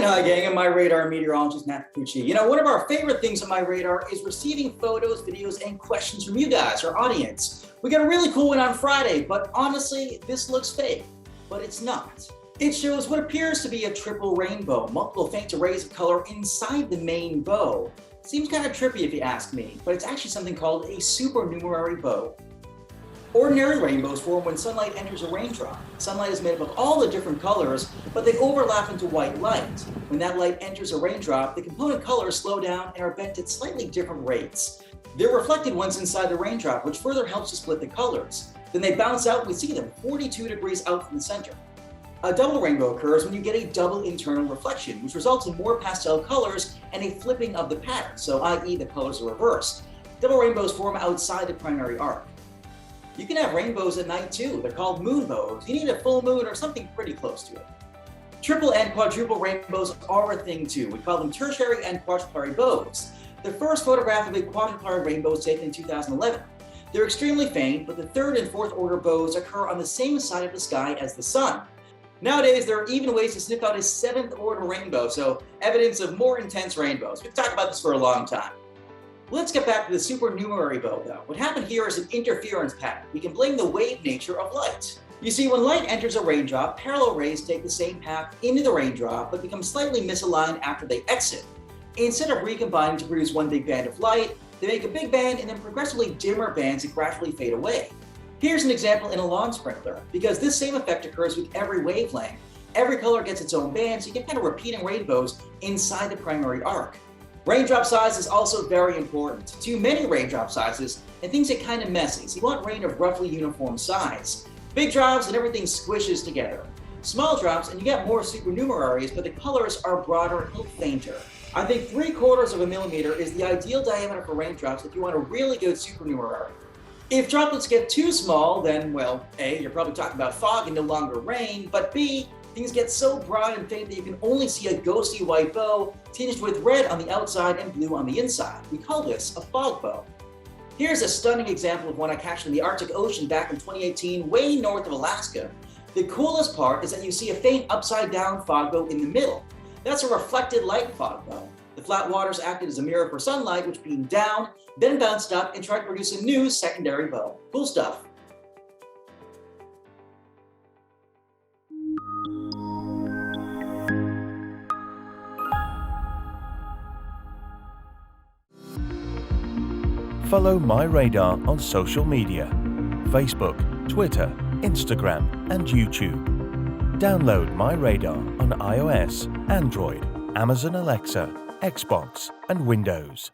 Hi gang, I'm MyRadar meteorologist Matthew Cappucci. One of our favorite things on MyRadar is receiving photos, videos, and questions from you guys, our audience. We got a really cool one on Friday, but honestly, this looks fake, but it's not. It shows what appears to be a triple rainbow, multiple faint arrays of color inside the main bow. Seems kind of trippy if you ask me, but it's actually something called a supernumerary bow. Ordinary rainbows form when sunlight enters a raindrop. Sunlight is made up of all the different colors, but they overlap into white light. When that light enters a raindrop, the component colors slow down and are bent at slightly different rates. They're reflected once inside the raindrop, which further helps to split the colors. Then they bounce out and we see them 42 degrees out from the center. A double rainbow occurs when you get a double internal reflection, which results in more pastel colors and a flipping of the pattern, so i.e. the colors are reversed. Double rainbows form outside the primary arc. You can have rainbows at night too. They're called moonbows. You need a full moon or something pretty close to it. Triple and quadruple rainbows are a thing too. We call them tertiary and quadruplicary bows. The first photograph of a quadruplicary rainbow was taken in 2011. They're extremely faint, but the third and fourth order bows occur on the same side of the sky as the sun. Nowadays, there are even ways to sniff out a seventh order rainbow, so evidence of more intense rainbows. We've talked about this for a long time. Let's get back to the supernumerary bow though. What happened here is an interference pattern. We can blame the wave nature of light. You see, when light enters a raindrop, parallel rays take the same path into the raindrop but become slightly misaligned after they exit. Instead of recombining to produce one big band of light, they make a big band and then progressively dimmer bands that gradually fade away. Here's an example in a lawn sprinkler. Because this same effect occurs with every wavelength, every color gets its own band, so you get kind of repeating rainbows inside the primary arc. Raindrop size is also very important. Too many raindrop sizes and things get kind of messy, so you want rain of roughly uniform size. Big drops and everything squishes together. Small drops and you get more supernumeraries, but the colors are broader and a little fainter. I think 3/4 of a millimeter is the ideal diameter for raindrops if you want a really good supernumerary. If droplets get too small, then, well, A, you're probably talking about fog and no longer rain, but B, things get so broad and faint that you can only see a ghostly white bow tinged with red on the outside and blue on the inside. We call this a fog bow. Here's a stunning example of one I captured in the Arctic Ocean back in 2018, way north of Alaska. The coolest part is that you see a faint upside down fog bow in the middle. That's a reflected light fog bow. The flat waters acted as a mirror for sunlight, which beamed down, then bounced up and tried to produce a new secondary bow. Cool stuff. Follow MyRadar on social media: Facebook, Twitter, Instagram, and YouTube. Download MyRadar on iOS, Android, Amazon Alexa, Xbox, and Windows.